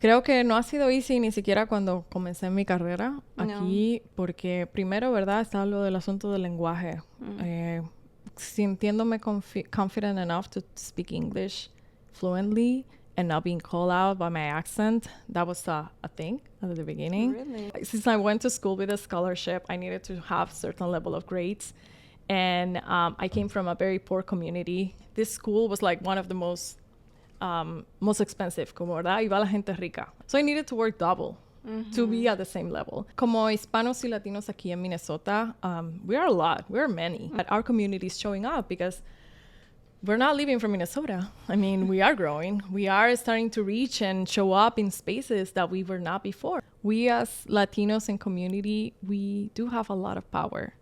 Creo que no ha sido easy ni siquiera cuando comencé mi carrera aquí, porque primero, ¿verdad? Está lo del asunto del lenguaje. Sintiéndome confident enough to speak English fluently and not being called out by my accent, that was a thing at the beginning. Really? Since I went to school with a scholarship, I needed to have certain level of grades. And I came from a very poor community. This school was like one of the most expensive, como verdad, iba la gente rica. So I needed to work double to be at the same level. Como hispanos y latinos aquí en Minnesota, we are a lot, we're many. But our community is showing up because we're not living from Minnesota. I mean, we are growing. We are starting to reach and show up in spaces that we were not before. We as Latinos in community, we do have a lot of power.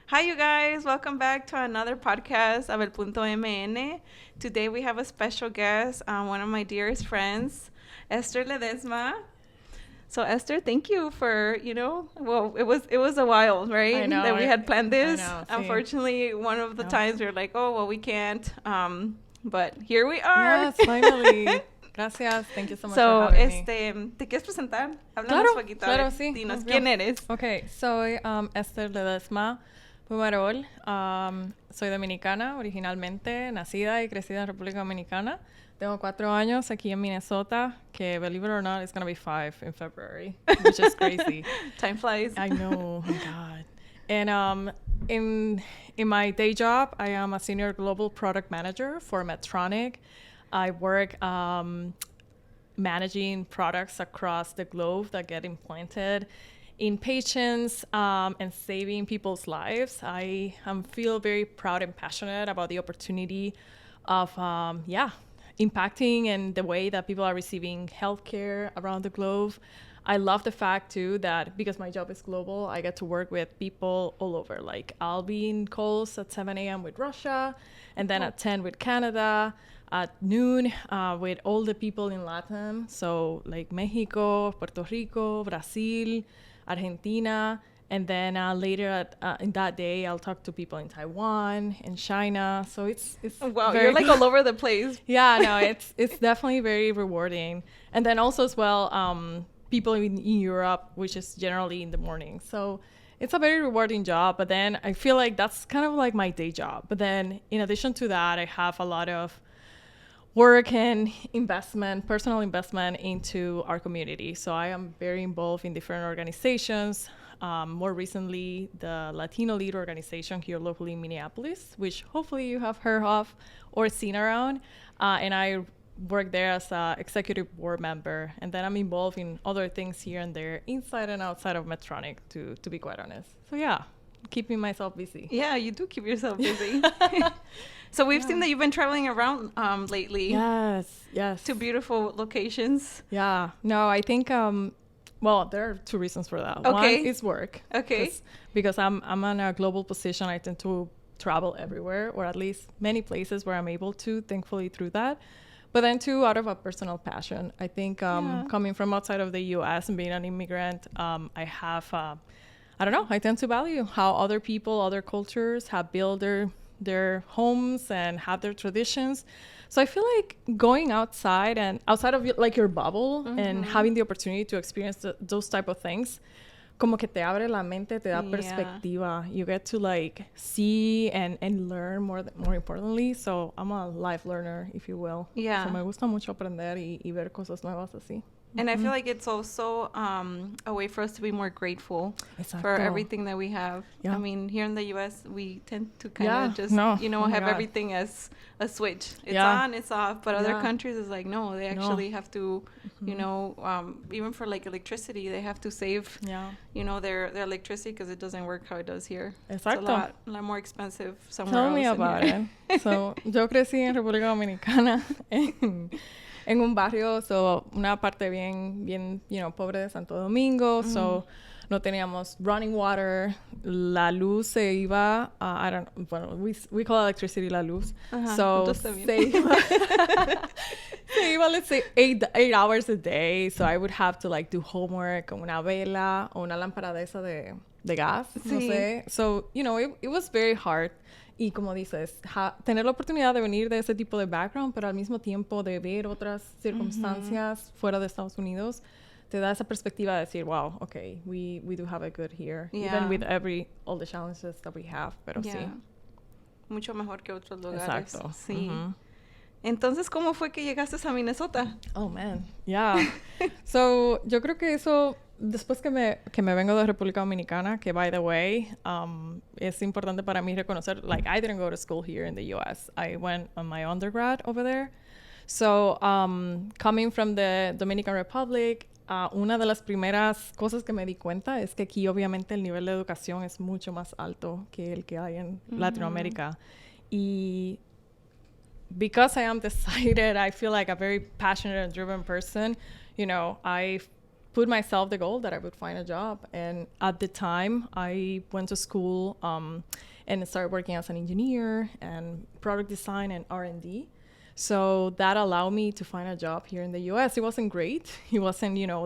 Hi, you guys. Welcome back to another podcast of El Punto MN. Today we have a special guest, one of my dearest friends, Esther Ledesma. So, Esther, thank you for, well, it was a while, right? I know, that we had planned this. I know, Unfortunately, one of the times we were like, oh, well, we can't. But here we are. Yes, finally. Gracias. Thank you so much for having me. ¿Te quieres presentar? Háblanos un poquito. Claro, sí. Dinos, ¿quién eres? Okay, soy Esther Ledesma Pumarol. Soy dominicana, originalmente nacida y crecida en República Dominicana. Tengo 4 años aquí en Minnesota, que believe it or not, it's going to be 5 in February, which is crazy. Time flies. I know, oh my God. And in my day job, I am a senior global product manager for Medtronic. I work managing products across the globe that get implanted in patients and saving people's lives. I feel very proud and passionate about the opportunity of, impacting and the way that people are receiving healthcare around the globe. I love the fact, too, that because my job is global, I get to work with people all over. Like, I'll be in calls at 7 a.m. with Russia, and then at 10 with Canada, at noon with all the people in Latin. So, like Mexico, Puerto Rico, Brazil, Argentina. And then later in that day, I'll talk to people in Taiwan and China. So it's wow, you're like all over the place. Yeah, no, it's definitely very rewarding. And then also as well, people in Europe, which is generally in the morning. So it's a very rewarding job. But then I feel like that's kind of like my day job. But then in addition to that, I have a lot of work and personal investment into our community. So I am very involved in different organizations. More recently, the Latino Lead organization here locally in Minneapolis, which hopefully you have heard of or seen around. And I work there as an executive board member. And then I'm involved in other things here and there, inside and outside of Medtronic, to be quite honest. So yeah, keeping myself busy. Yeah, you do keep yourself busy. So we've seen that you've been traveling around lately. Yes. To beautiful locations. Yeah. No, I think... well, there are 2 reasons for that. Okay. One is work. Okay. Because I'm in a global position, I tend to travel everywhere, or at least many places where I'm able to, thankfully, through that. But then 2, out of a personal passion. I think coming from outside of the U.S. and being an immigrant, I have, I tend to value how other people, other cultures have built their homes and have their traditions. So I feel like going outside of like your bubble and having the opportunity to experience those type of things, como que te abre la mente, te da perspectiva. You get to like see and learn more importantly. So I'm a life learner, if you will. Yeah. So me gusta mucho aprender y ver cosas nuevas así. And I feel like it's also a way for us to be more grateful for everything that we have. Yeah. I mean, here in the U.S., we tend to kind of just, have everything as a switch. It's on, it's off. But other countries is like, no, they actually have to, even for like electricity, they have to save, their electricity because it doesn't work how it does here. Exacto. It's a lot more expensive somewhere Tell else. me about it. So, yo crecí en República Dominicana en un barrio, una parte bien, pobre de Santo Domingo. So, no teníamos running water, la luz se iba, we call electricity la luz. So se iba, let's say, 8 hours a day. So I would have to like do homework con una vela o una lámpara de esa de gas, no sé. So, you know, it was very hard. Y como dices, tener la oportunidad de venir de ese tipo de background, pero al mismo tiempo de ver otras circunstancias fuera de Estados Unidos, te da esa perspectiva de decir, wow, okay, we do have it good here, even with all the challenges that we have, pero sí. Mucho mejor que otros lugares. Exacto. Sí. Entonces, ¿cómo fue que llegaste a Minnesota? Oh, man. Yeah. So, yo creo que eso... Después que me vengo de República Dominicana, que by the way, es importante para mí reconocer, like, I didn't go to school here in the U.S. I went on my undergrad over there. So, coming from the Dominican Republic, una de las primeras cosas que me di cuenta es que aquí obviamente el nivel de educación es mucho más alto que el que hay en Latinoamérica. Y because I am decided, I feel like a very passionate and driven person, you know, I put myself the goal that I would find a job. And at the time, I went to school and started working as an engineer and product design and R&D. So that allowed me to find a job here in the U.S. It wasn't great. It wasn't, you know,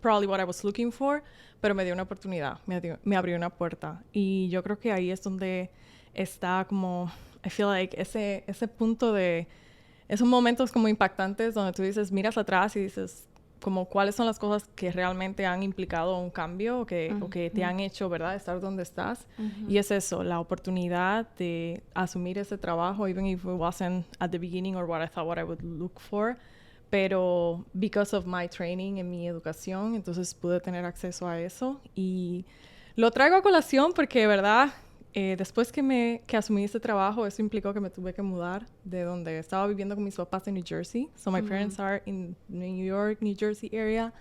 probably what I was looking for, pero me dio una oportunidad, me abrió una puerta. Y yo creo que ahí es donde está como, I feel like ese punto de, esos momentos como impactantes donde tú dices, miras atrás y dices, como cuáles son las cosas que realmente han implicado un cambio o que te han hecho, ¿verdad?, estar donde estás. Y es eso, la oportunidad de asumir ese trabajo, even if it wasn't at the beginning or what I thought what I would look for. Pero because of my training en mi educación, entonces pude tener acceso a eso. Y lo traigo a colación porque, ¿verdad?, después que asumí este trabajo, eso implicó que me tuve que mudar de donde estaba viviendo con mis papás en New Jersey. So my parents are in New York, New Jersey area.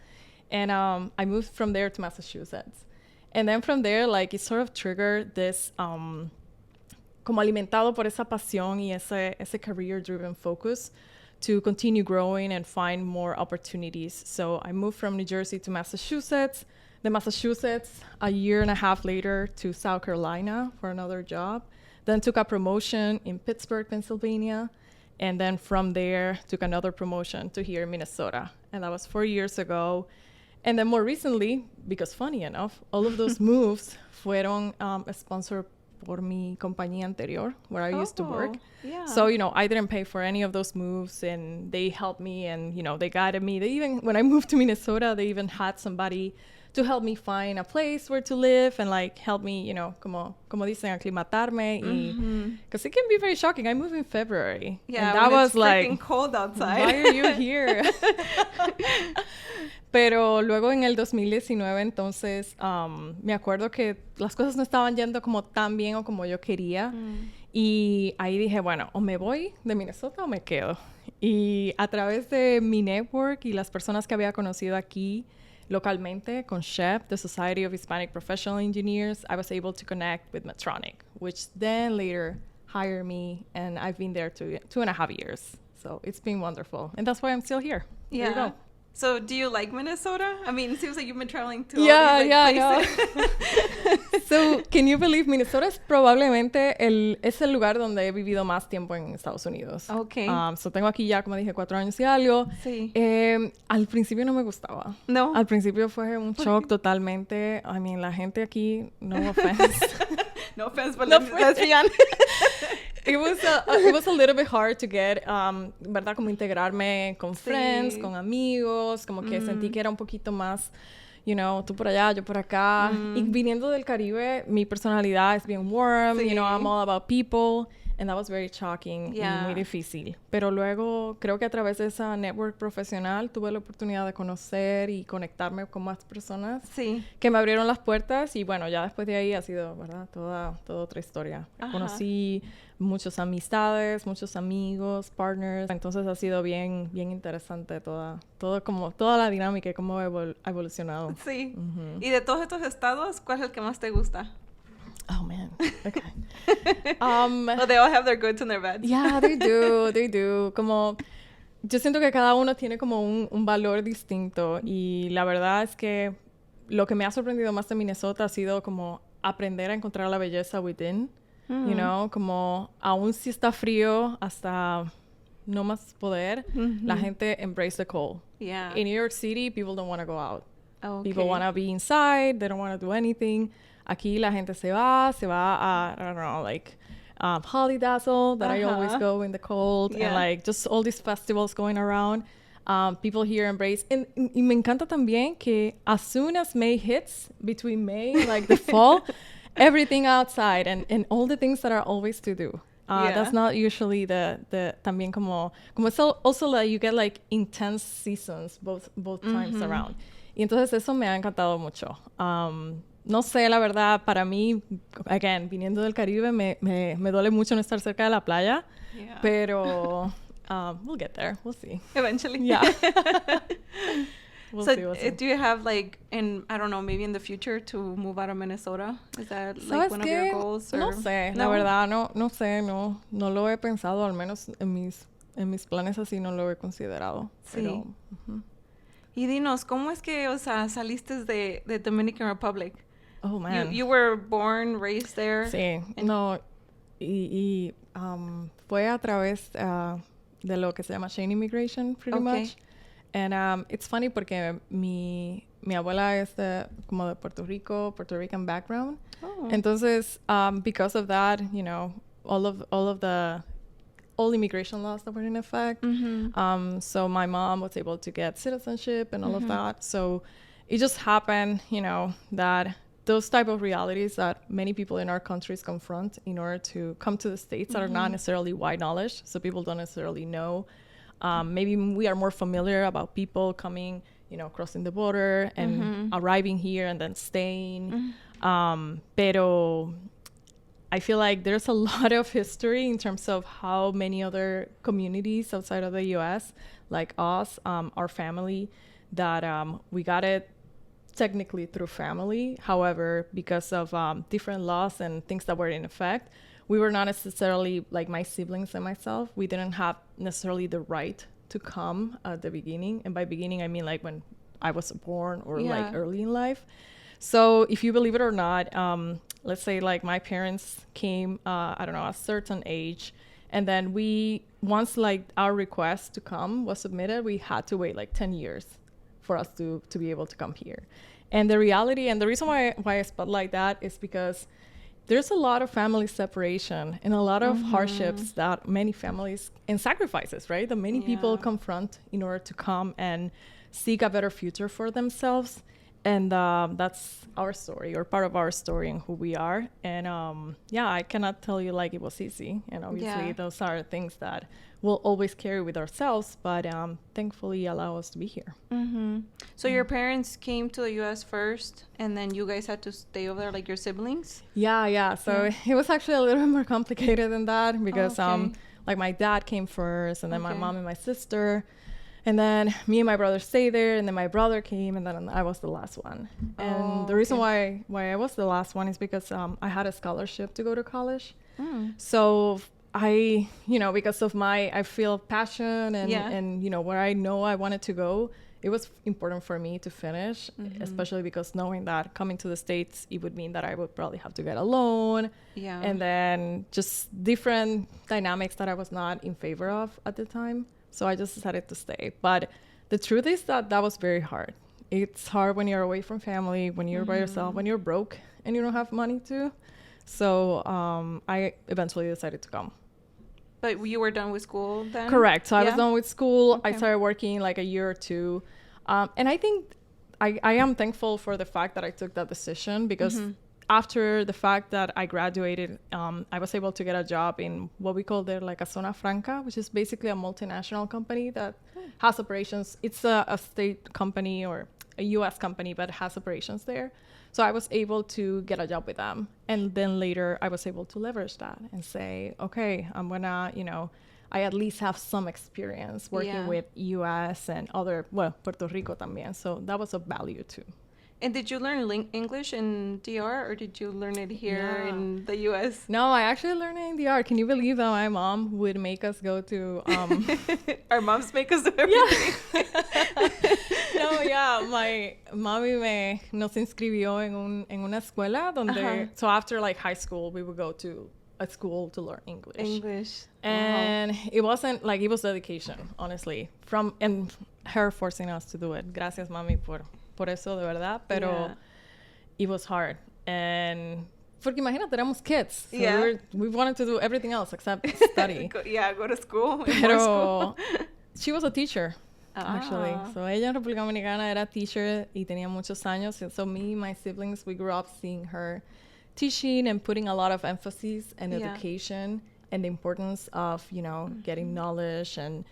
And I moved from there to Massachusetts. And then from there, like, it sort of triggered this, como alimentado por esa pasión y ese career-driven focus to continue growing and find more opportunities. So I moved from New Jersey to Massachusetts. The Massachusetts, a year and a half later, to South Carolina for another job. Then took a promotion in Pittsburgh, Pennsylvania. And then from there, took another promotion to here in Minnesota. And that was 4 years ago. And then more recently, because funny enough, all of those moves fueron sponsored por mi compañía anterior, where I used to work. Yeah. So, you know, I didn't pay for any of those moves, and they helped me, and, you know, they guided me. They even, when I moved to Minnesota, they even had somebody to help me find a place where to live and, like, help me, you know, como dicen, aclimatarme. Because it can be very shocking. I moved in February. Yeah, and that was like, freaking cold outside. Why are you here? Pero luego en el 2019, entonces, me acuerdo que las cosas no estaban yendo como tan bien o como yo quería. Y ahí dije, bueno, o me voy de Minnesota o me quedo. Y a través de mi network y las personas que había conocido aquí localmente con SHEP, the Society of Hispanic Professional Engineers, I was able to connect with Medtronic, which then later hired me, and I've been there 2.5 years. So it's been wonderful. And that's why I'm still here. Yeah. There you go. So do you like Minnesota? I mean, it seems like you've been traveling to all these places. So, can you believe Minnesota es probablemente es el lugar donde he vivido más tiempo en Estados Unidos. Okay. So tengo aquí ya, como dije, 4 años y algo. Sí. Al principio no me gustaba. No. Al principio fue un shock totalmente. I mean, la gente aquí, no offense. No offense, but let's be honest. It was a little bit hard to get, ¿verdad? Como integrarme con friends, con amigos, como que sentí que era un poquito más, you know, tú por allá, yo por acá. Y viniendo del Caribe, mi personalidad es bien warm, you know, I'm all about people. And that was very shocking y muy difícil. Pero luego, creo que a través de esa network profesional, tuve la oportunidad de conocer y conectarme con más personas que me abrieron las puertas. Y bueno, ya después de ahí ha sido, ¿verdad? Toda otra historia. Conocí muchas amistades, muchos amigos, partners. Entonces ha sido bien interesante toda la dinámica y cómo ha evolucionado. Sí. Y de todos estos estados, ¿cuál es el que más te gusta? Oh, man. Okay. Well, they all have their goods and their bads. Yeah, they do. Como, yo siento que cada uno tiene como un valor distinto. Y la verdad es que lo que me ha sorprendido más de Minnesota ha sido como aprender a encontrar la belleza within, you know, como aún si está frío hasta no más poder, la gente embrace the cold. Yeah. In New York City, people don't want to go out. Okay. People want to be inside. They don't want to do anything. Aquí la gente se va a, I don't know, like Holly Dazzle that I always go in the cold. And like just all these festivals going around. People here embrace. Y me encanta también que as soon as May hits, between May, like the fall, everything outside and all the things that are always to do. That's not usually the también como it's also like you get like intense seasons both times around. Y entonces eso me ha encantado mucho. No sé, la verdad, para mí, again, viniendo del Caribe, me duele mucho no estar cerca de la playa, pero we'll get there. We'll see. Eventually. Yeah. We'll see. Do you have like, I don't know, maybe in the future to move out of Minnesota? Is that like one of your goals? Or? No sé, la verdad, no sé, no lo he pensado, al menos en mis planes así no lo he considerado. Sí. Pero, Y dinos, ¿cómo es que, o sea, saliste de Dominican Republic? Oh, man. You were born, raised there? Sí, no, y fue a través de lo que se llama chain immigration, pretty much. And it's funny porque mi abuela es como de Puerto Rican background. Oh. Entonces, because of that, you know, all immigration laws that were in effect. So my mom was able to get citizenship and all of that. So it just happened, you know, that those type of realities that many people in our countries confront in order to come to the States that are not necessarily wide knowledge. So people don't necessarily know. Maybe we are more familiar about people coming, you know, crossing the border and arriving here and then staying. Pero I feel like there's a lot of history in terms of how many other communities outside of the U.S., like us, our family, that we got it technically through family. However, because of different laws and things that were in effect, we were not necessarily, like my siblings and myself, we didn't have necessarily the right to come at the beginning. And by beginning, I mean like when I was born or like early in life. So if you believe it or not, let's say like my parents came, I don't know, a certain age. And then once like our request to come was submitted, we had to wait like 10 years for us to be able to come here. And the reality and the reason why I spotlight that is because there's a lot of family separation and a lot of hardships that many families and sacrifices, right? That many people confront in order to come and seek a better future for themselves. And that's our story or part of our story and who we are. And I cannot tell you like it was easy. And obviously those are things that we'll always carry with ourselves, but thankfully allow us to be here. So your parents came to the U.S. first, and then you guys had to stay over there, like your siblings? Yeah. So it was actually a little bit more complicated than that because like my dad came first, and then my mom and my sister. And then me and my brother stayed there, and then my brother came, and then I was the last one. And the reason why I was the last one is because I had a scholarship to go to college. So I, you know, because of I feel passion and, you know, where I know I wanted to go, it was important for me to finish, especially because knowing that coming to the States, it would mean that I would probably have to get a loan. And then just different dynamics that I was not in favor of at the time. So I just decided to stay. But the truth is that was very hard. It's hard when you're away from family, when you're by yourself, when you're broke and you don't have money to. So I eventually decided to come. But you were done with school then? Correct. So I was done with school. I started working like a year or two. And I think I am thankful for the fact that I took that decision because after the fact that I graduated, I was able to get a job in what we call there like a zona franca, which is basically a multinational company that has operations. It's a state company or a U.S. company, but has operations there. So I was able to get a job with them. And then later I was able to leverage that and say, okay, I'm gonna, you know, I at least have some experience working with U.S. and other, Puerto Rico también. So that was of value too. And did you learn English in DR or did you learn it here in the U.S.? No, I actually learned it in DR. Can you believe that my mom would make us go to... Our moms make us do everything. like, mami nos inscribió en una escuela donde, so after like high school, we would go to a school to learn English. And it wasn't like, it was dedication, honestly, and her forcing us to do it. Gracias, mami, por eso, de verdad. Pero it was hard. And porque imagínate, éramos kids. So we wanted to do everything else except study. Go to school. Pero she was a teacher, actually. So ella en República Dominicana era teacher y tenía muchos años. And so me and my siblings, we grew up seeing her teaching and putting a lot of emphasis on education and the importance of, you know, getting knowledge and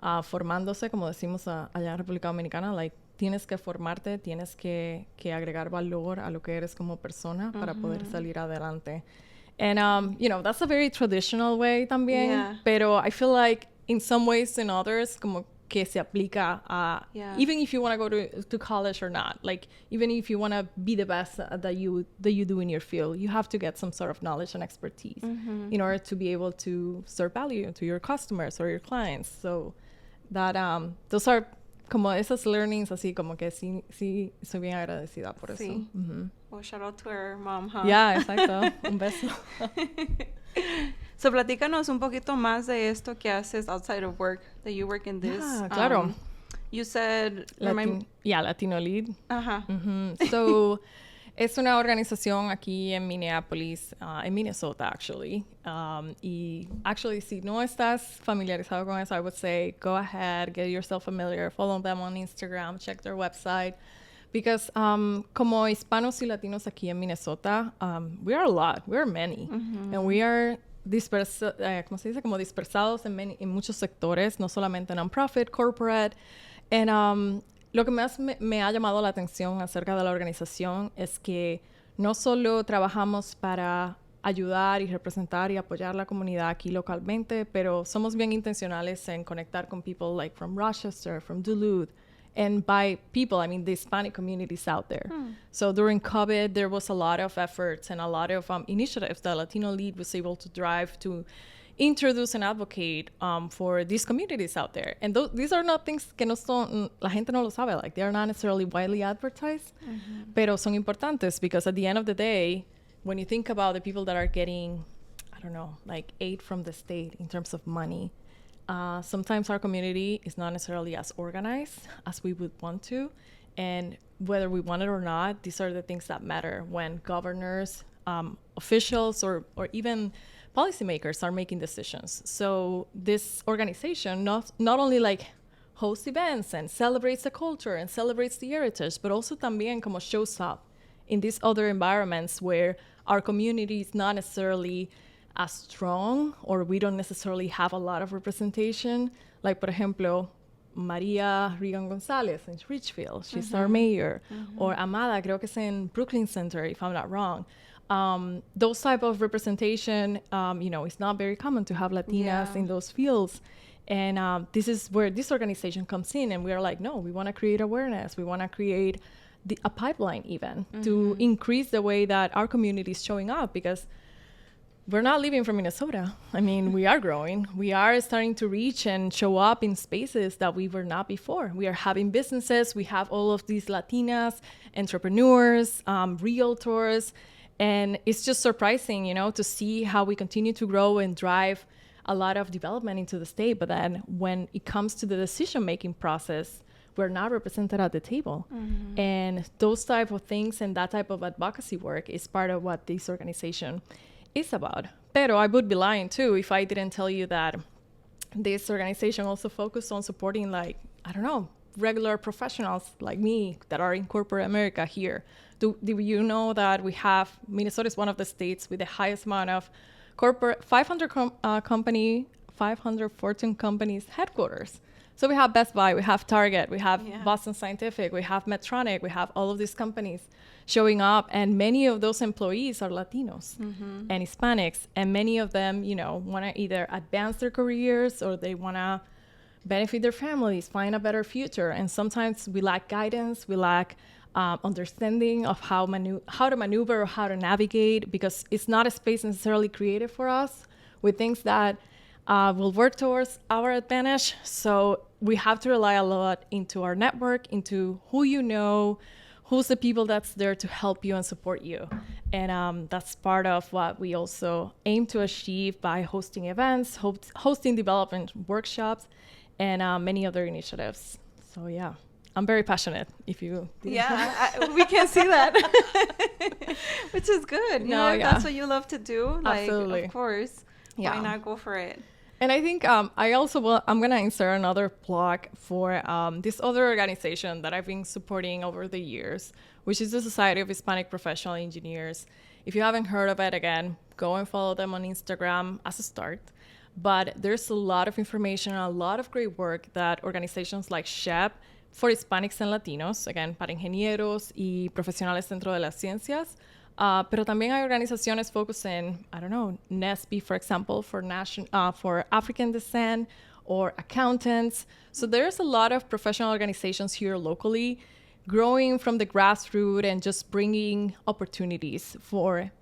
formándose, como decimos allá en República Dominicana, like, tienes que formarte, tienes que agregar valor a lo que eres como persona para poder salir adelante. And, you know, that's a very traditional way también, pero I feel like in some ways and others, como que se aplica a, even if you want to go to college or not, like, even if you want to be the best that you do in your field, you have to get some sort of knowledge and expertise in order to be able to serve value to your customers or your clients. So that, those are como esas learnings, así como que sí soy bien agradecida por eso. Well, shout out to her mom, huh? Yeah, exacto. Un beso. So, platícanos un poquito más de esto que haces outside of work, that you work in this. Yeah, claro. You said... Latino Lead. So, es una organización aquí en Minneapolis, en Minnesota, actually. Y actually, si no estás familiarizado con eso, I would say go ahead, get yourself familiar, follow them on Instagram, check their website. Because como hispanos y latinos aquí en Minnesota, we are a lot, we are many. And we are ¿cómo se dice? Como dispersados en muchos sectores, no solamente non-profit, corporate. And lo que más me ha llamado la atención acerca de la organización es que no solo trabajamos para ayudar y representar y apoyar la comunidad aquí localmente, pero somos bien intencionales en conectar con people like from Rochester, from Duluth. And by people, I mean the Hispanic communities out there. So during COVID, there was a lot of efforts and a lot of initiatives that Latino Lead was able to drive to introduce and advocate for these communities out there. And these are not things que no son, la gente no lo sabe, like they are not necessarily widely advertised, pero son importantes because at the end of the day, when you think about the people that are getting, I don't know, like aid from the state in terms of money, sometimes our community is not necessarily as organized as we would want to. And whether we want it or not, these are the things that matter when governors, officials, or even policymakers are making decisions. So this organization not only like hosts events and celebrates the culture and celebrates the heritage, but also también como shows up in these other environments where our community is not necessarily as strong, or we don't necessarily have a lot of representation. Like, por ejemplo, Maria Rigon Gonzalez in Richfield, she's our mayor. Or Amada, creo que es in Brooklyn Center, if I'm not wrong. Those type of representation, you know, it's not very common to have Latinas in those fields. And this is where this organization comes in, and we are like, no, we want to create awareness. We want to create a pipeline even to increase the way that our community is showing up, because we're not living from Minnesota. I mean, we are growing. We are starting to reach and show up in spaces that we were not before. We are having businesses. We have all of these Latinas, entrepreneurs, realtors. And it's just surprising, you know, to see how we continue to grow and drive a lot of development into the state. But then when it comes to the decision-making process, we're not represented at the table. And those type of things and that type of advocacy work is part of what this organization is about. Pero I would be lying too if I didn't tell you that this organization also focused on supporting, like, I don't know, regular professionals like me that are in corporate America here. Do you know that Minnesota is one of the states with the highest amount of corporate 500 Fortune companies headquarters? So we have Best Buy, we have Target, we have Boston Scientific, we have Medtronic, we have all of these companies showing up, and many of those employees are Latinos and Hispanics, and many of them, you know, want to either advance their careers or they want to benefit their families, find a better future. And sometimes we lack guidance, we lack understanding of how to maneuver or how to navigate, because it's not a space necessarily created for us with things that will work towards our advantage. So we have to rely a lot into our network, into who you know, who's the people that's there to help you and support you. And that's part of what we also aim to achieve by hosting events, hosting development workshops, and many other initiatives. So yeah, I'm very passionate. If you we can see that, which is good. You know, that's what you love to do. Like, absolutely. Of course, why not go for it? And I think I'm going to insert another plug for this other organization that I've been supporting over the years, which is the Society of Hispanic Professional Engineers. If you haven't heard of it, again, go and follow them on Instagram as a start. But there's a lot of information, a lot of great work that organizations like SHEP for Hispanics and Latinos, again, para ingenieros y profesionales dentro de las ciencias. Pero también hay organizaciones focused in, I don't know, NESB, for example, for African descent, or accountants. So there's a lot of professional organizations here locally growing from the grassroots and just bringing opportunities for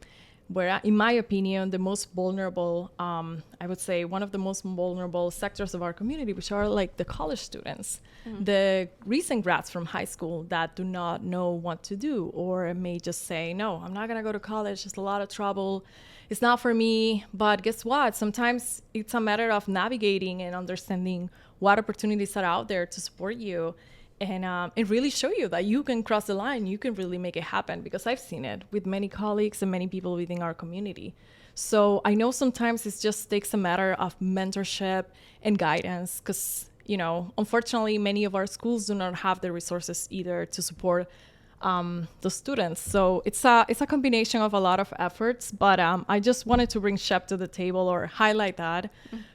where, in my opinion, the most vulnerable, I would say one of the most vulnerable sectors of our community, which are like the college students, the recent grads from high school that do not know what to do, or may just say, no, I'm not going to go to college. It's a lot of trouble. It's not for me. But guess what? Sometimes it's a matter of navigating and understanding what opportunities are out there to support you. And really show you that you can cross the line, you can really make it happen, because I've seen it with many colleagues and many people within our community. So I know sometimes it just takes a matter of mentorship and guidance, because, you know, unfortunately, many of our schools do not have the resources either to support the students. So it's a combination of a lot of efforts, but I just wanted to bring SHEP to the table, or highlight that,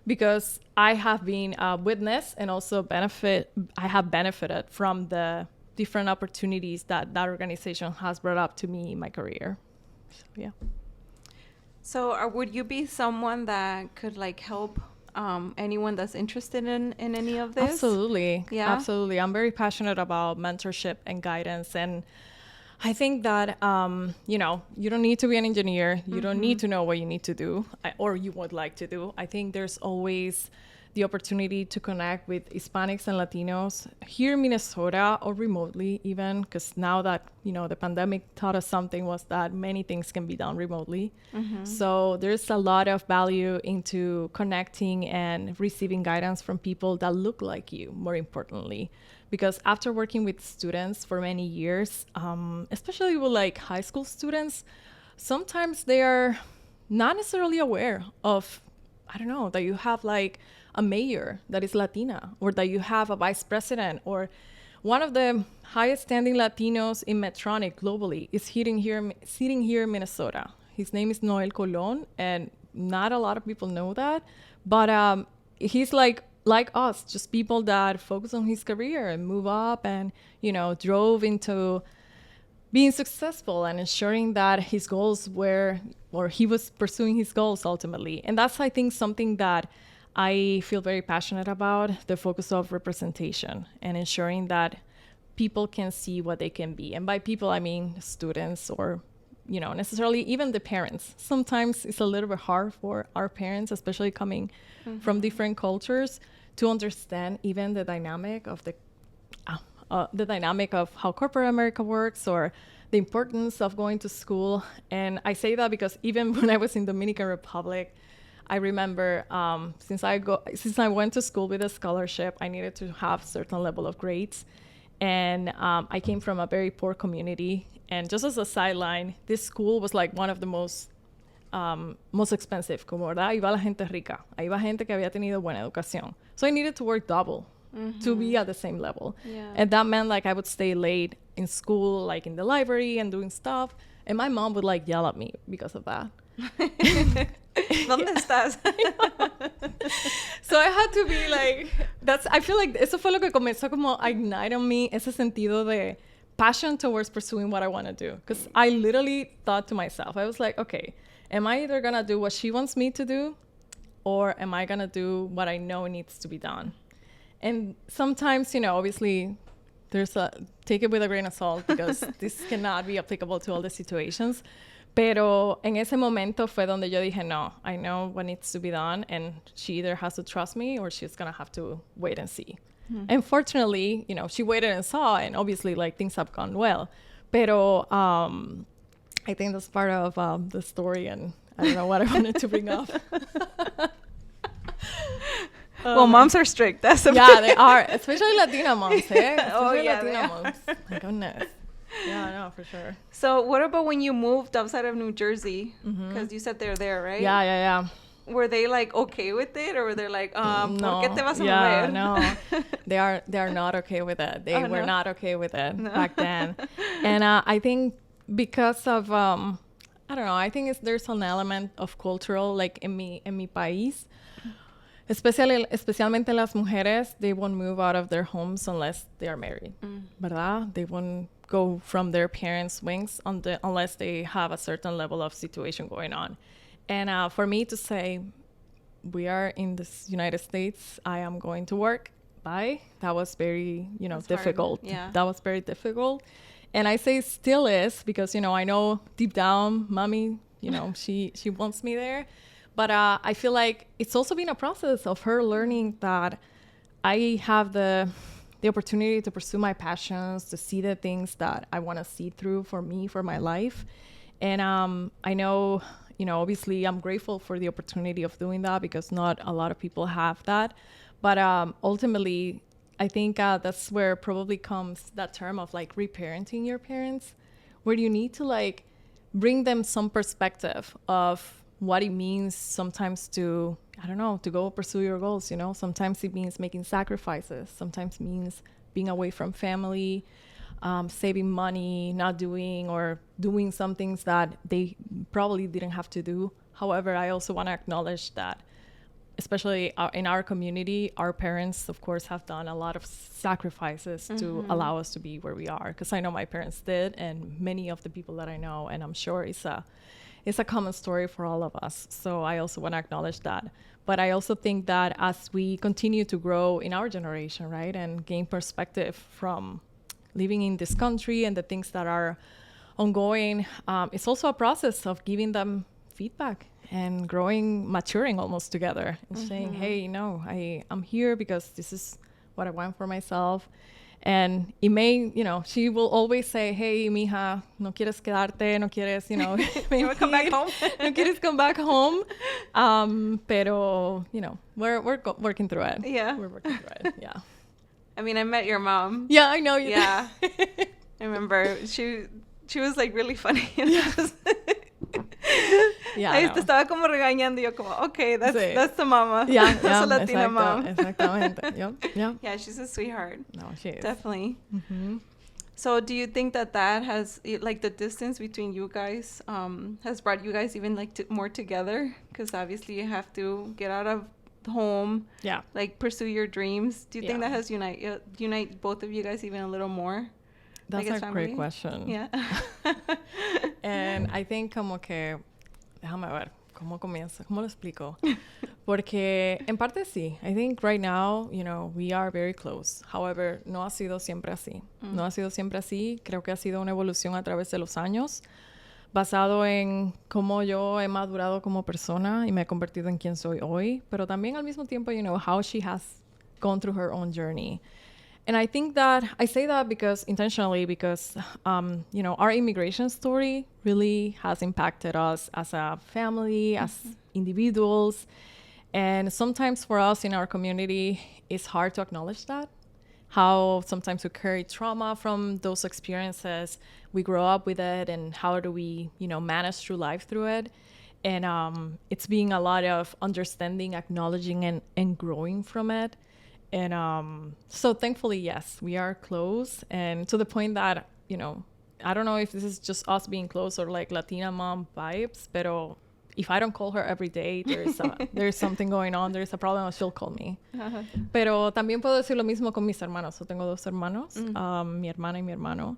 because I have been a witness and also I have benefited from the different opportunities that organization has brought up to me in my career. So, yeah. So would you be someone that could like help anyone that's interested in any of this? Absolutely. Yeah. Absolutely. I'm very passionate about mentorship and guidance. And I think that, you know, you don't need to be an engineer. You don't need to know what you need to do or you would like to do. I think there's always the opportunity to connect with Hispanics and Latinos here in Minnesota, or remotely even, because now that, you know, the pandemic taught us something, was that many things can be done remotely. So there's a lot of value into connecting and receiving guidance from people that look like you, more importantly. Because after working with students for many years, especially with like high school students, sometimes they are not necessarily aware of, I don't know, that you have like a mayor that is Latina, or that you have a vice president, or one of the highest standing Latinos in Medtronic globally is sitting here in Minnesota. His name is Noel Colon, and not a lot of people know that, but he's like us, just people that focus on his career and move up and, you know, drove into being successful and ensuring that his goals were, or he was pursuing his goals ultimately. And that's, I think, something that I feel very passionate about, the focus of representation and ensuring that people can see what they can be. And by people, I mean students, or, you know, necessarily even the parents. Sometimes it's a little bit hard for our parents, especially coming from different cultures, to understand even the dynamic of how corporate America works, or the importance of going to school. And I say that because even when I was in Dominican Republic, I remember since I went to school with a scholarship, I needed to have certain level of grades. And I came from a very poor community. And just as a sideline, this school was like one of the most expensive. Como, ¿verdad? Ahí va la gente rica. Ahí va gente que había tenido buena educación. So I needed to work double to be at the same level. Yeah. And that meant like I would stay late in school, like in the library and doing stuff. And my mom would like yell at me because of that. ¿Dónde estás? So I had to be like, I feel like eso fue lo que comenzó como a ignite on me, ese sentido de passion towards pursuing what I want to do. Because I literally thought to myself, I was like, okay, am I either going to do what she wants me to do, or am I going to do what I know needs to be done? And sometimes, you know, obviously take it with a grain of salt, because this cannot be applicable to all the situations. Pero en ese momento fue donde yo dije, no, I know what needs to be done, and she either has to trust me or she's going to have to wait and see. Unfortunately, you know, she waited and saw, and obviously, like, things have gone well. Pero I think that's part of the story, and I don't know what I wanted to bring up. Well, moms are strict. That's the they are, especially Latina moms, Latina moms. My goodness. Yeah, no, for sure. So what about when you moved outside of New Jersey? Because you said they're there, right? Yeah. Were they like okay with it, or were they like, no. ¿Por qué te vas a mover? No. They are not okay with it. They were not okay with it back then. And I think because of I don't know, I think there's an element of cultural, like en mi país, especialmente las mujeres, they won't move out of their homes unless they are married, ¿verdad? They won't go from their parents' wings unless they have a certain level of situation going on. And for me to say, we are in the United States, I am going to work, bye, that was very, that's difficult. Yeah. That was very difficult. And I say still is because, I know deep down, mommy, she wants me there. But I feel like it's also been a process of her learning that I have the opportunity to pursue my passions, to see the things that I want to see through for me, for my life. And I know, obviously I'm grateful for the opportunity of doing that because not a lot of people have that. But ultimately, I think that's where probably comes that term of like reparenting your parents, where you need to like bring them some perspective of what it means sometimes to, to go pursue your goals, Sometimes it means making sacrifices. Sometimes it means being away from family, saving money, not doing or doing some things that they probably didn't have to do. However, I also want to acknowledge that, especially in our community, our parents, of course, have done a lot of sacrifices to allow us to be where we are. Because I know my parents did, and many of the people that I know, and I'm sure it's a common story for all of us. So I also want to acknowledge that. But I also think that as we continue to grow in our generation, right, and gain perspective from living in this country and the things that are ongoing, it's also a process of giving them feedback and growing, maturing almost together and saying, hey, I'm here because this is what I want for myself. And it may, she will always say, hey, mija, no quieres quedarte, no quieres, maybe come back home. No quieres come back home. Pero, we're working through it. Yeah. We're working through it, yeah. I mean, I met your mom. Yeah, I know you. Yeah. I remember she was like really funny. Yeah, ahí te estaba como regañando y yo como, okay, that's the mama. Yeah, that's a Latina mom. Exactamente. Yep. Yeah, she's a sweetheart. No, she is. Definitely. So do you think that has, like, the distance between you guys has brought you guys even like more together? Because obviously you have to get out of home, like pursue your dreams. Do you think that has unite both of you guys even a little more? That's a great question. Yeah. And I think como que, déjame ver, ¿cómo comienza? ¿Cómo lo explico? Porque en parte sí. I think right now, we are very close. However, no ha sido siempre así. No ha sido siempre así. Creo que ha sido una evolución a través de los años, basado en cómo yo he madurado como persona y me he convertido en quien soy hoy. Pero también al mismo tiempo, how she has gone through her own journey. And I think that I say that intentionally because, our immigration story really has impacted us as a family, as individuals. And sometimes for us in our community, it's hard to acknowledge that. How sometimes we carry trauma from those experiences. We grow up with it, and how do we, manage through life through it? And it's being a lot of understanding, acknowledging, and growing from it. And so thankfully, yes, we are close, and to the point that, I don't know if this is just us being close or like Latina mom vibes, pero if I don't call her every day, there's something going on, there's a problem, she'll call me. Pero también puedo decir lo mismo con mis hermanos. Yo tengo 2 hermanos, mi hermana y mi hermano.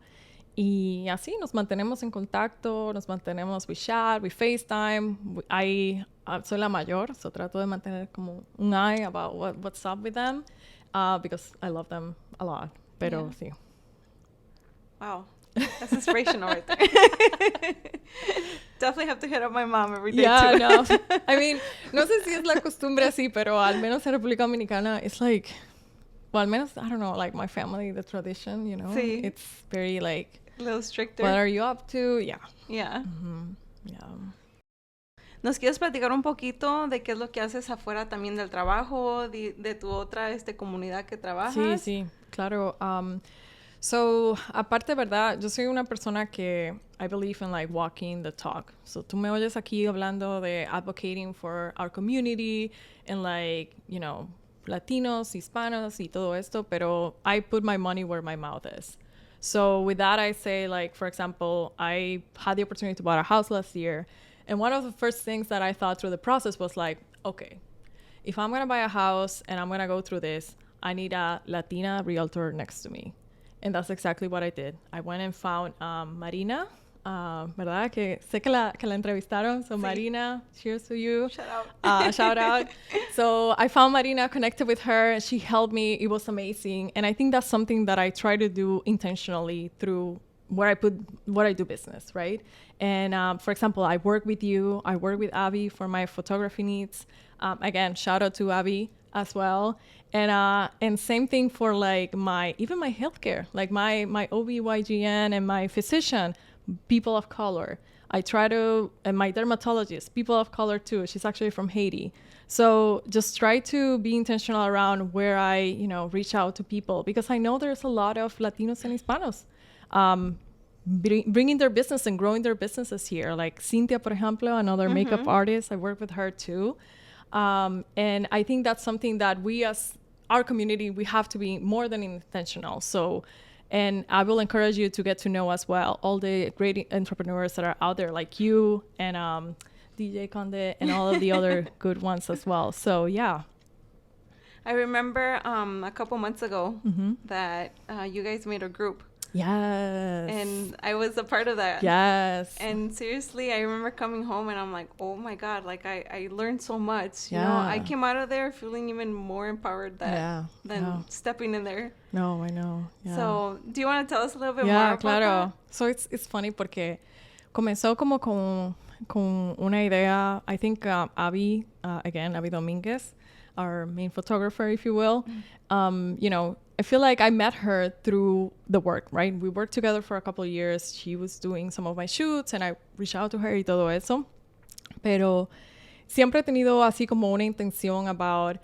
Y así nos mantenemos en contacto, we chat, we FaceTime. Soy la mayor, so trato de mantener como un eye about what's up with them, because I love them a lot. Pero sí. Wow, that's inspirational right there. Definitely have to hit up my mom every day too. Yeah, no. I mean, no sé si es la costumbre así, pero al menos en República Dominicana, it's like well, al menos, I don't know, like my family, the tradition, you know, sí. It's very like a little stricter. What are you up to? Yeah. Yeah. Yeah. ¿Nos quieres platicar un poquito de qué es lo que haces afuera también del trabajo, de tu otra comunidad que trabajas? Sí, claro. So, aparte, ¿verdad? Yo soy una persona que I believe in like walking the talk. So, tú me oyes aquí hablando de advocating for our community and like, you know, Latinos, Hispanos y todo esto, pero I put my money where my mouth is. So, with that, I say, like, for example, I had the opportunity to buy a house last year. And one of the first things that I thought through the process was like, okay, if I'm going to buy a house and I'm going to go through this, I need a Latina realtor next to me. And that's exactly what I did. I went and found Marina, ¿verdad? Que sé que la entrevistaron. So sí. Marina, cheers to you. Shout out. Shout out. So I found Marina, connected with her. She helped me. It was amazing. And I think that's something that I try to do intentionally through where I do business, right? And for example, I work with you. I work with Abby for my photography needs. Again, shout out to Abby as well. And same thing for like my healthcare, like my OB/GYN and my physician, people of color. I try to, and my dermatologist, people of color too. She's actually from Haiti. So just try to be intentional around where I, you know, reach out to people, because I know there's a lot of Latinos and Hispanos bringing their business and growing their businesses here. Like Cynthia, por ejemplo, another makeup artist. I work with her too. And I think that's something that we as our community, we have to be more than intentional. So, and I will encourage you to get to know as well all the great entrepreneurs that are out there, like you and DJ Conde and all of the other good ones as well. So, yeah. I remember a couple months ago that you guys made a group. Yes. And I was a part of that. Yes. And seriously, I remember coming home and I'm like, oh my God, like I learned so much. You know, I came out of there feeling even more empowered than stepping in there. No, I know. Yeah. So, do you want to tell us a little bit more about claro. that? So it's funny porque comenzó como con una idea. I think Abby, again, Abby Dominguez, our main photographer, if you will, you know, I feel like I met her through the work, right? We worked together for a couple of years. She was doing some of my shoots and I reached out to her y todo eso. Pero siempre he tenido así como una intención about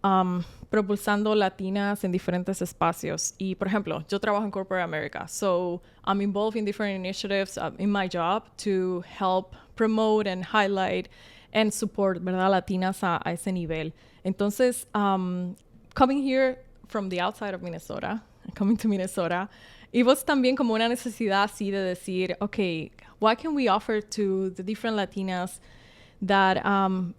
propulsando latinas en diferentes espacios. Y, por ejemplo, yo trabajo en Corporate America. So I'm involved in different initiatives in my job to help promote and highlight and support, ¿verdad? Latinas a ese nivel. Entonces, coming here from the outside of Minnesota, coming to Minnesota, it was también como una necesidad así de decir, okay, what can we offer to the different Latinas that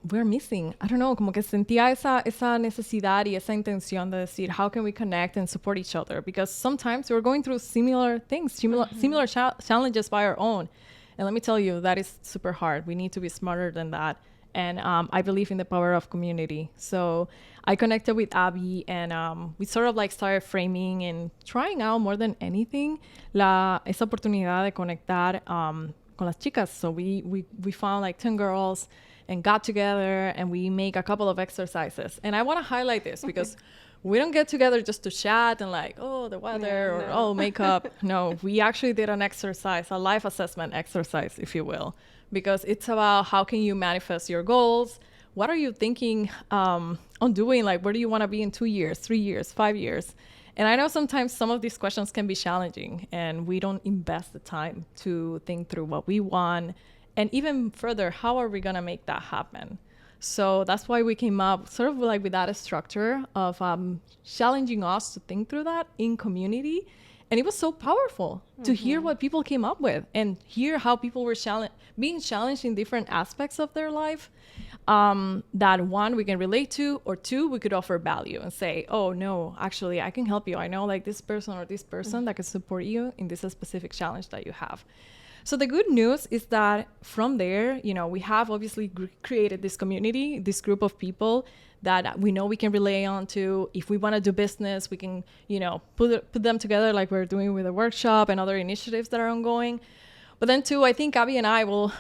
we're missing? I don't know, como que sentía esa necesidad y esa intención de decir, how can we connect and support each other? Because sometimes we're going through similar things, similar challenges by our own. And let me tell you, that is super hard. We need to be smarter than that. And I believe in the power of community. So I connected with Abby and we sort of like started framing and trying out more than anything esa oportunidad de conectar con las chicas. So we found like 10 girls and got together and we make a couple of exercises. And I want to highlight this because we don't get together just to chat and like, oh, the weather or oh, makeup. No, we actually did an exercise, a life assessment exercise, if you will. Because it's about how can you manifest your goals? What are you thinking on doing? Like, where do you want to be in 2 years, 3 years, 5 years? And I know sometimes some of these questions can be challenging and we don't invest the time to think through what we want. And even further, how are we going to make that happen? So that's why we came up sort of like with that structure of challenging us to think through that in community. And it was so powerful to hear what people came up with and hear how people were being challenged in different aspects of their life. That one, we can relate to, or two, we could offer value and say, oh, no, actually, I can help you. I know like this person or this person that can support you in this specific challenge that you have. So the good news is that from there, you know, we have obviously created this community, this group of people that we know we can rely on to. If we want to do business, we can, you know, put them together like we're doing with the workshop and other initiatives that are ongoing. But then too, I think Abby and I will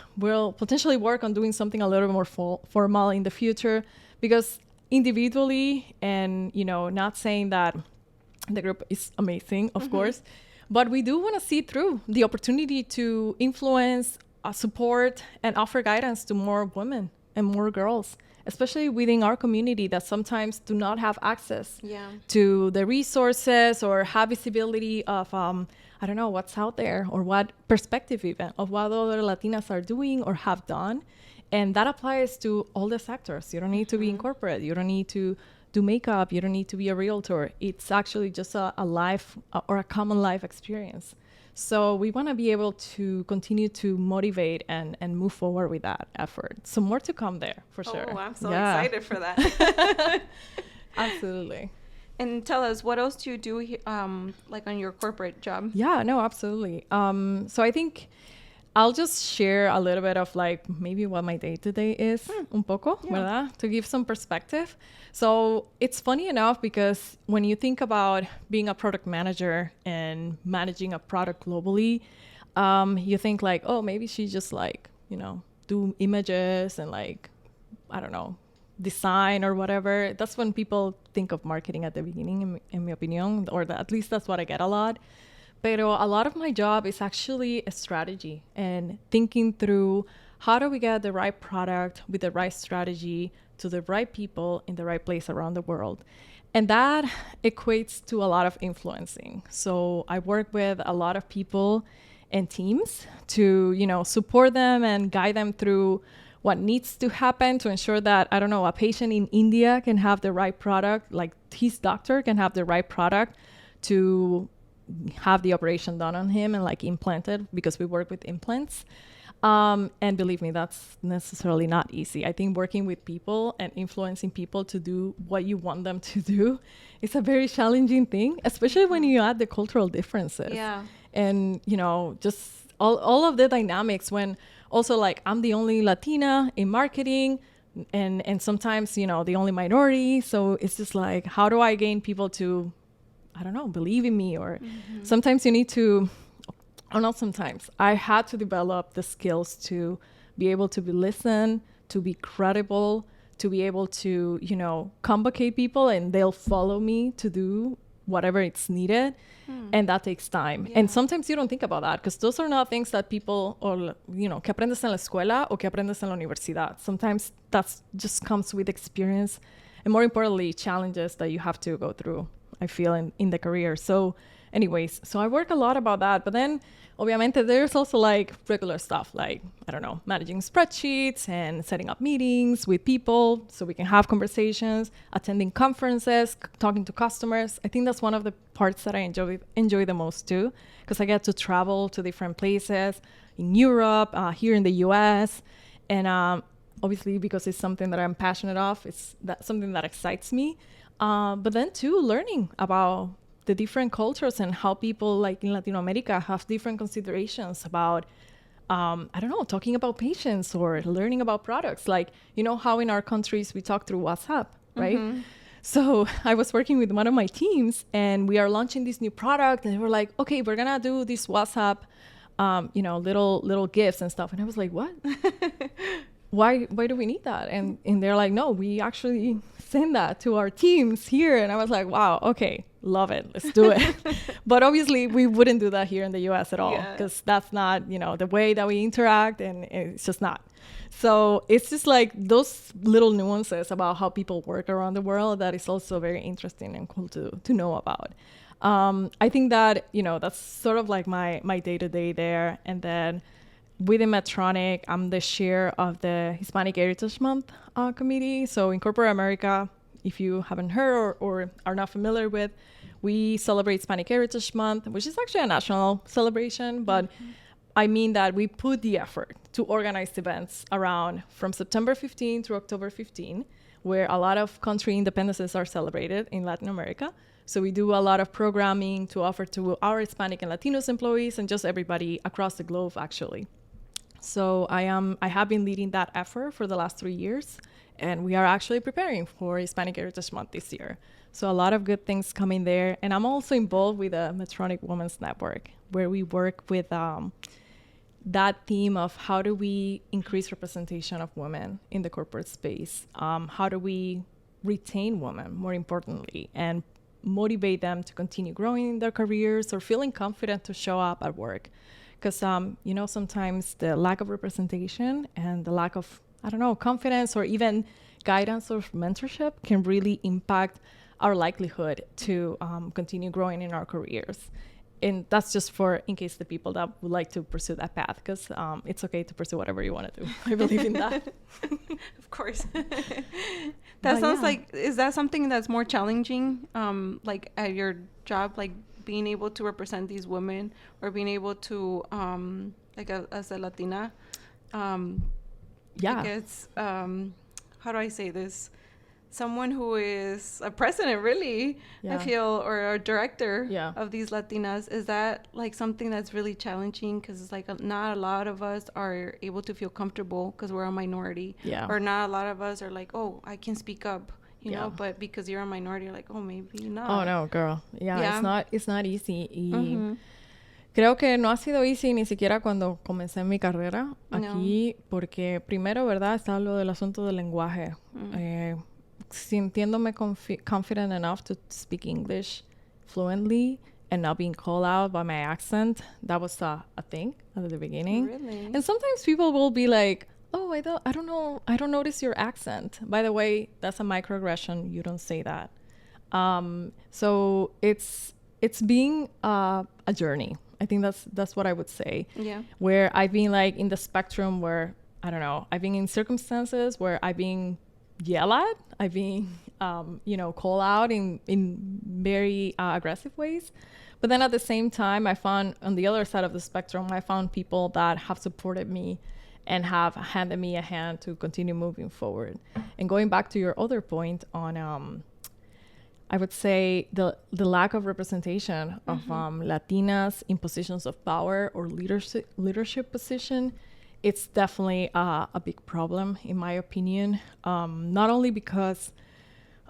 potentially work on doing something a little more formal in the future, because individually, and, you know, not saying that the group is amazing, of course, but we do want to see through the opportunity to influence, support, and offer guidance to more women and more girls, especially within our community that sometimes do not have access to the resources or have visibility of, I don't know, what's out there, or what perspective even of what other Latinas are doing or have done. And that applies to all the sectors. You don't need to be in corporate. You don't need to do makeup. You don't need to be a realtor. It's actually just a life or a common life experience. So we want to be able to continue to motivate and move forward with that effort. So more to come there, for sure. Oh, I'm so excited for that. Absolutely. And tell us, what else do you do like on your corporate job? Yeah, no, absolutely. So I think I'll just share a little bit of like maybe what my day-to-day is, un poco, ¿verdad? To give some perspective. So it's funny enough because when you think about being a product manager and managing a product globally, you think like, oh, maybe she just like, you know, do images and like, I don't know, design or whatever. That's when people think of marketing at the beginning, in my opinion, or at least that's what I get a lot. Pero a lot of my job is actually a strategy and thinking through how do we get the right product with the right strategy to the right people in the right place around the world. And that equates to a lot of influencing. So I work with a lot of people and teams to, you know, support them and guide them through what needs to happen to ensure that, I don't know, a patient in India can have the right product, like his doctor can have the right product to have the operation done on him and like implanted, because we work with implants. And believe me, that's necessarily not easy. I think working with people and influencing people to do what you want them to do is a very challenging thing, especially when you add the cultural differences. Yeah. And, you know, just all of the dynamics when also like I'm the only Latina in marketing and sometimes, you know, the only minority. So it's just like, how do I gain people to, I don't know, believe in me? Or sometimes you need to, or not sometimes, I had to develop the skills to be able to be listened, to be credible, to be able to, you know, convocate people and they'll follow me to do whatever it's needed. And that takes time. Yeah. And sometimes you don't think about that because those are not things that people, or, you know, que aprendes en la escuela o que aprendes en la universidad. Sometimes that's just comes with experience and, more importantly, challenges that you have to go through, I feel, in the career. So anyways, so I work a lot about that. But then, obviamente, there's also like regular stuff like, I don't know, managing spreadsheets and setting up meetings with people so we can have conversations, attending conferences, talking to customers. I think that's one of the parts that I enjoy the most too, because I get to travel to different places in Europe, here in the US. And obviously, because it's something that I'm passionate of, it's something that excites me. But then too, learning about the different cultures and how people like in Latin America have different considerations about, I don't know, talking about patients or learning about products. Like, you know, how in our countries we talk through WhatsApp, right? So I was working with one of my teams and we are launching this new product and they were like, okay, we're going to do this WhatsApp, you know, little gifts and stuff. And I was like, what? Why do we need that? And they're like, no, we actually send that to our teams here. And I was like, wow, okay, love it. Let's do it. But obviously we wouldn't do that here in the US at all because that's not, you know, the way that we interact, and it's just not. So it's just like those little nuances about how people work around the world that is also very interesting and cool to know about. I think that, you know, that's sort of like my day-to-day there. And then within Medtronic, I'm the chair of the Hispanic Heritage Month committee. So in corporate America, if you haven't heard or are not familiar with, we celebrate Hispanic Heritage Month, which is actually a national celebration. But I mean that we put the effort to organize events around from September 15 through October 15, where a lot of country independences are celebrated in Latin America. So we do a lot of programming to offer to our Hispanic and Latinos employees and just everybody across the globe, actually. So I have been leading that effort for the last 3 years, and we are actually preparing for Hispanic Heritage Month this year. So a lot of good things coming there. And I'm also involved with the Medtronic Women's Network, where we work with that theme of how do we increase representation of women in the corporate space? How do we retain women, more importantly, and motivate them to continue growing in their careers or feeling confident to show up at work. Because, you know, sometimes the lack of representation and the lack of, I don't know, confidence or even guidance or mentorship can really impact our likelihood to continue growing in our careers. And that's just for in case the people that would like to pursue that path, because it's okay to pursue whatever you want to do. I believe in that. Of course. That sounds like, is that something that's more challenging, like at your job, like being able to represent these women or being able to, like as a Latina, I guess, how do I say this? Someone who is a president, really, I feel, or a director of these Latinas. Is that like something that's really challenging? Because it's like not a lot of us are able to feel comfortable because we're a minority. Or not a lot of us are like, oh, I can speak up, you know, but because you're a minority, you're like, oh, maybe not. Oh, no, girl. It's not easy. Y creo que no ha sido easy ni siquiera cuando comencé mi carrera aquí, porque primero, ¿verdad? Está lo del asunto del lenguaje. Sintiéndome confident enough to speak English fluently and not being called out by my accent, that was a thing at the beginning. Really? And sometimes people will be like, oh, I don't know, I don't notice your accent. By the way, that's a microaggression. You don't say that. So it's being a journey. I think that's what I would say. Yeah. Where I've been like in the spectrum where, I don't know, I've been in circumstances where I've been yelled at, I've been, you know, called out in very aggressive ways. But then at the same time, I found on the other side of the spectrum, I found people that have supported me and have handed me a hand to continue moving forward. And going back to your other point on, I would say the lack of representation of Latinas in positions of power or leadership position, it's definitely a big problem, in my opinion. Not only because,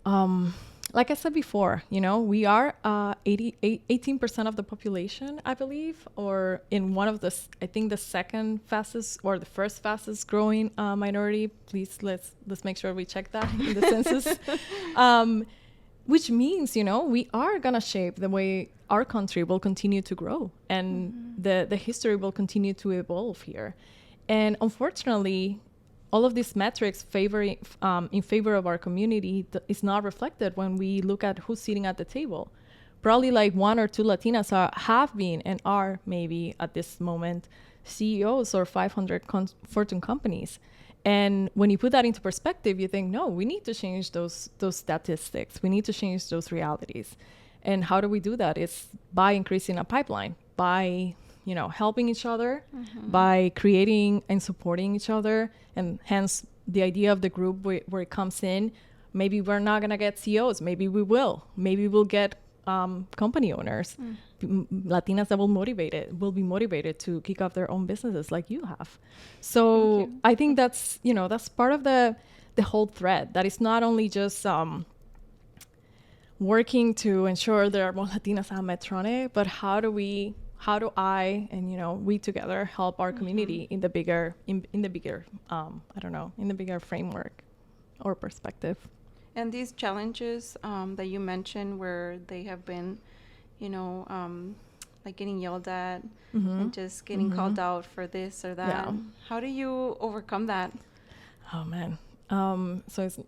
like I said before, you know, we are 18% of the population, I believe, or in one of the, I think the second fastest or the first fastest growing minority. Please, let's make sure we check that in the census. Which means, you know, we are going to shape the way our country will continue to grow and the history will continue to evolve here. And unfortunately, all of these metrics in favor of our community is not reflected when we look at who's sitting at the table. Probably like 1 or 2 Latinas have been and are maybe at this moment CEOs or 500 Fortune companies. And when you put that into perspective, you think, no, we need to change those statistics. We need to change those realities. And how do we do that? It's by increasing a pipeline, by, you know, helping each other, by creating and supporting each other. And hence the idea of the group where it comes in, maybe we're not going to get CEOs. Maybe we will. Maybe we'll get company owners, Latinas that will be motivated to kick off their own businesses like you have. So I think that's, you know, that's part of the whole thread, that it's not only just working to ensure there are more Latinas at Medtronic, but how do I and, you know, we together help our community in the bigger I don't know, in the bigger framework or perspective. And these challenges that you mentioned, where they have been, you know, like getting yelled at and just getting called out for this or that. How do you overcome that? Oh man. So it's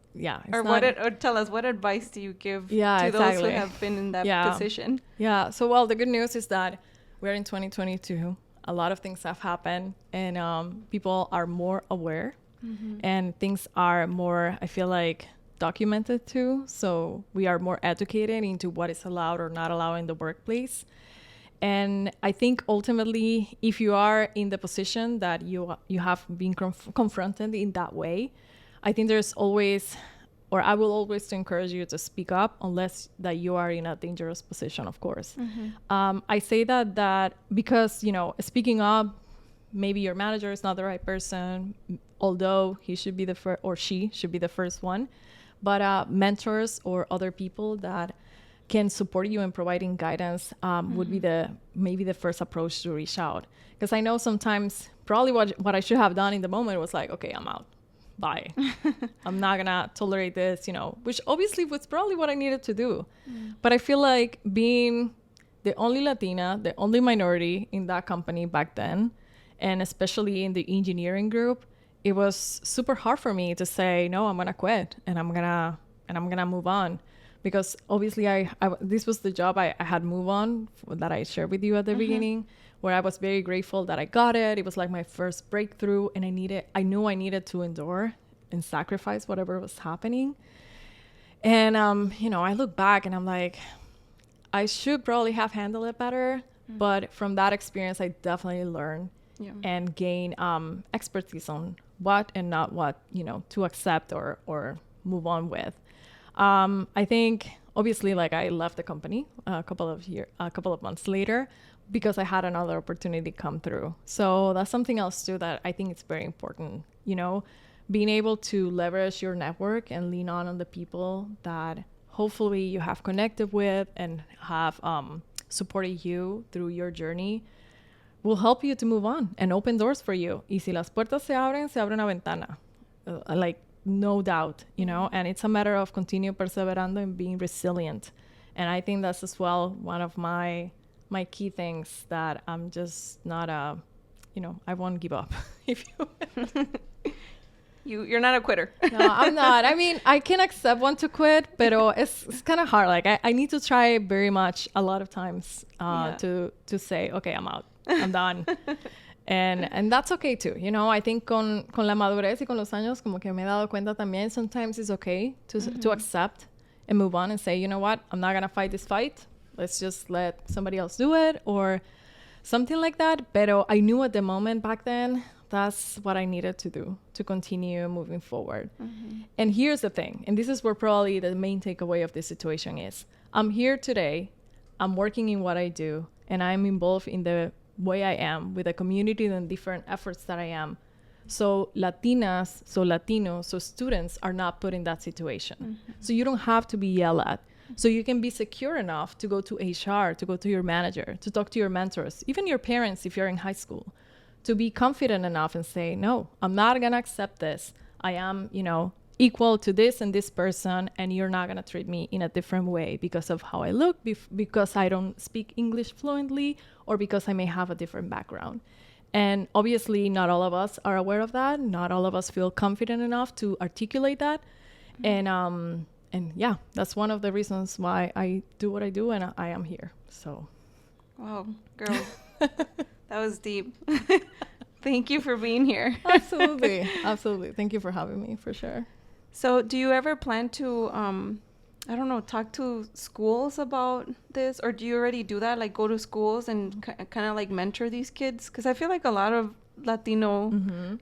or tell us, what advice do you give to those who have been in that position? Yeah. So, well, the good news is that we're in 2022. A lot of things have happened, and people are more aware, and things are more, I feel like, documented too. So we are more educated into what is allowed or not allowed in the workplace. And I think ultimately, if you are in the position that you have been confronted in that way, I think there's always, or I will always encourage you to speak up, unless that you are in a dangerous position, of course. I say that because, you know, speaking up, maybe your manager is not the right person, although he should be the first, or she should be the first one. But mentors or other people that can support you in providing guidance would be maybe the first approach to reach out. Because I know sometimes probably what I should have done in the moment was like, okay, I'm out. bye. I'm not gonna tolerate this, which obviously was probably what I needed to do. But I feel like being the only Latina, the only minority in that company back then, and especially in the engineering group, it was super hard for me to say, no, I'm gonna quit and I'm gonna move on. Because obviously this was the job I had moved on that I shared with you at the beginning, where I was very grateful that I got it. It was like my first breakthrough, and I knew I needed to endure and sacrifice whatever was happening. And, I look back and I'm like, I should probably have handled it better. But from that experience, I definitely learned and gain expertise on what and not what, to accept or move on with. I think obviously like I left the company a couple of months later because I had another opportunity come through. So that's something else too that I think it's very important, being able to leverage your network and lean on the people that hopefully you have connected with and have supported you through your journey will help you to move on and open doors for you. Y si las puertas se abre una ventana. No doubt, and it's a matter of continue perseverando and being resilient. And I think that's as well one of my key things, that I'm just not I won't give up. If you're not a quitter. No, I'm not. I mean, I can accept one to quit, but it's kind of hard. Like I need to try very much a lot of times to say, okay, I'm out. I'm done. And that's okay too. I think con la madurez y con los años, como que me he dado cuenta también, sometimes it's okay to accept and move on and say, you know what, I'm not going to fight this fight. Let's just let somebody else do it or something like that. But I knew at the moment back then, that's what I needed to do to continue moving forward. And here's the thing, and this is where probably the main takeaway of this situation is. I'm here today, I'm working in what I do, and I'm involved in the way I am with the community and different efforts that I am. So Latinas, so Latinos, so students are not put in that situation. So you don't have to be yelled at. So you can be secure enough to go to HR, to go to your manager, to talk to your mentors, even your parents if you're in high school, to be confident enough and say, no, I'm not going to accept this. I am, equal to this and this person, and you're not going to treat me in a different way because of how I look, because I don't speak English fluently, or because I may have a different background. And obviously not all of us are aware of that. Not all of us feel confident enough to articulate that. And yeah, that's one of the reasons why I do what I do and I am here. So. Wow, girl, that was deep. Thank you for being here. Absolutely. Absolutely. Thank you for having me, for sure. So do you ever plan to, talk to schools about this? Or do you already do that? Like go to schools and kind of like mentor these kids? Because I feel like a lot of Latino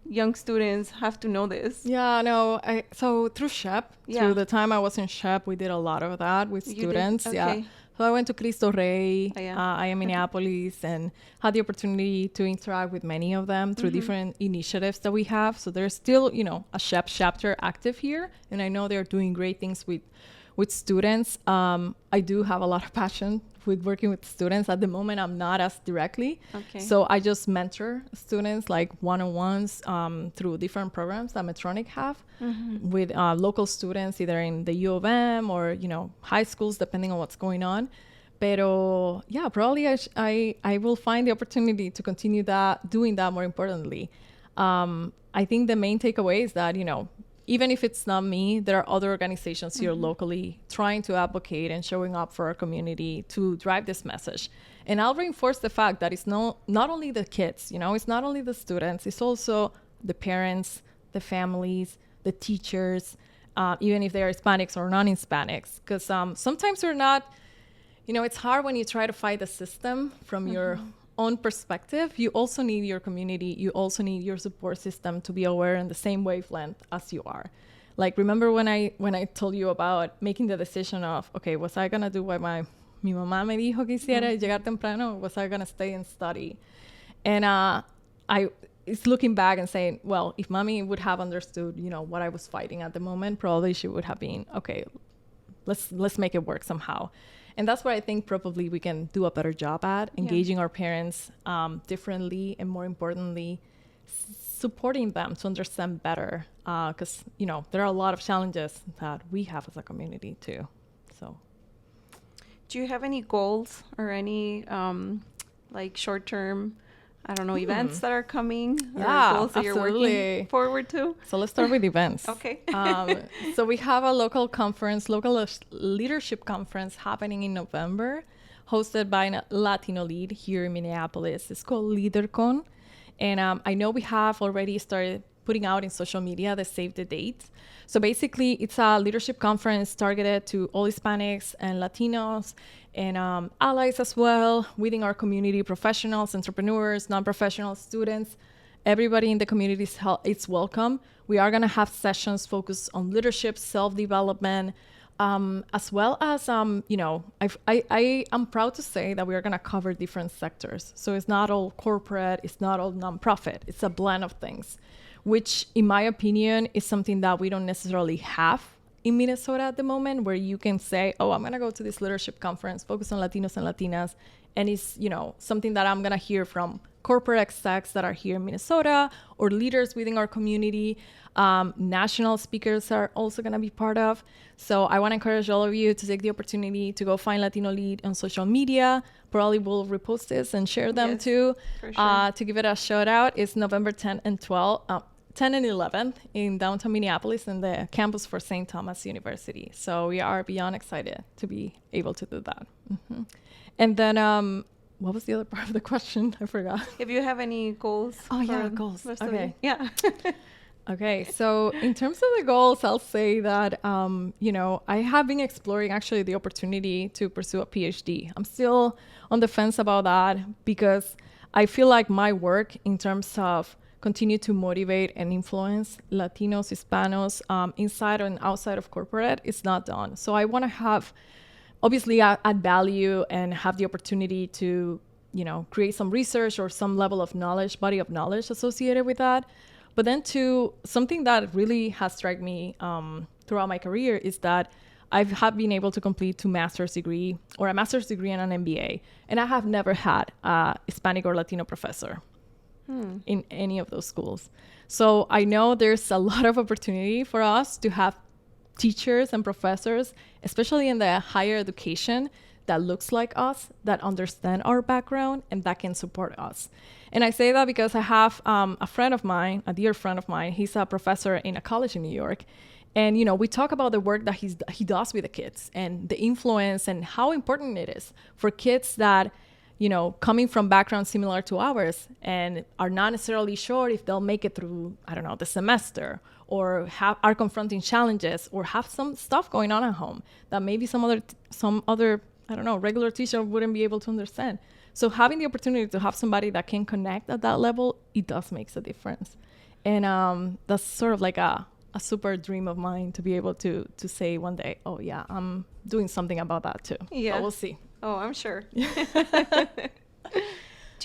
young students have to know this. Yeah, no. So through SHEP, through the time I was in SHEP, we did a lot of that with students. Okay. Yeah. So I went to Cristo Rey, I am Minneapolis, and had the opportunity to interact with many of them through different initiatives that we have. So there's still, a SHEP chapter active here, and I know they're doing great things with students. I do have a lot of passion with working with students. At the moment, I'm not as directly. Okay. So I just mentor students like one-on-ones through different programs that Medtronic have with local students, either in the U of M or, high schools, depending on what's going on. Pero yeah, probably I will find the opportunity to continue doing that more importantly. I think the main takeaway is that, even if it's not me, there are other organizations here locally trying to advocate and showing up for our community to drive this message. And I'll reinforce the fact that it's not only the kids, it's not only the students, it's also the parents, the families, the teachers, even if they're Hispanics or non-Hispanics. Because sometimes we're not, it's hard when you try to fight the system from your own perspective. You also need your community. You also need your support system to be aware in the same wavelength as you are. Like, remember when I told you about making the decision of, okay, was I going to do what mi mamá me dijo que hiciera, llegar temprano, or was I going to stay and study? And it's looking back and saying, well, if mommy would have understood, what I was fighting at the moment, probably she would have been, okay, let's make it work somehow. And that's what I think probably we can do a better job at, engaging our parents differently, and more importantly, supporting them to understand better, because there are a lot of challenges that we have as a community too. So do you have any goals or any like short-term, I don't know, events that are coming? Yeah, or goals that absolutely. You're working forward to? So let's start with events. Okay. So we have a local leadership conference happening in November, hosted by a Latino lead here in Minneapolis. It's called LeaderCon. And I know we have already started putting out in social media the save the date. So basically, it's a leadership conference targeted to all Hispanics and Latinos and allies as well within our community, professionals, entrepreneurs, non-professional students. Everybody in the community is welcome. We are going to have sessions focused on leadership, self-development, as well as, I am proud to say that we are going to cover different sectors. So it's not all corporate, it's not all nonprofit, it's a blend of things, which in my opinion is something that we don't necessarily have in Minnesota at the moment, where you can say, oh, I'm going to go to this leadership conference, focus on Latinos and Latinas. And it's, something that I'm going to hear from corporate execs that are here in Minnesota or leaders within our community. National speakers are also going to be part of. So I want to encourage all of you to take the opportunity to go find Latino Lead on social media. Probably will repost this and share them too, for sure. To give it a shout out. It's November 10 and 11th in downtown Minneapolis in the campus for St. Thomas University. So we are beyond excited to be able to do that. Mm-hmm. And then, what was the other part of the question? I forgot. If you have any goals. Oh, yeah, goals. Okay. Yeah. Okay. So in terms of the goals, I'll say that, I have been exploring actually the opportunity to pursue a PhD. I'm still on the fence about that because I feel like my work in terms of continue to motivate and influence Latinos, Hispanos, inside and outside of corporate is not done. So I want to have, obviously, add value and have the opportunity to, create some research or some level of knowledge, body of knowledge associated with that. But then to something that really has struck me throughout my career is that I have been able to complete a master's degree and an MBA. And I have never had a Hispanic or Latino professor in any of those schools. So I know there's a lot of opportunity for us to have teachers and professors, especially in the higher education, that looks like us, that understand our background, and that can support us. And I say that because I have a friend of mine, a dear friend of mine. He's a professor in a college in New York. And, we talk about the work that he does with the kids and the influence and how important it is for kids that, coming from backgrounds similar to ours and are not necessarily sure if they'll make it through, I don't know, the semester, or are confronting challenges or have some stuff going on at home that maybe some other, I don't know, regular teacher wouldn't be able to understand. So having the opportunity to have somebody that can connect at that level, it does makes a difference. And that's sort of like a super dream of mine to be able to say one day, oh yeah, I'm doing something about that too. Yeah. But we'll see. Oh, I'm sure. Do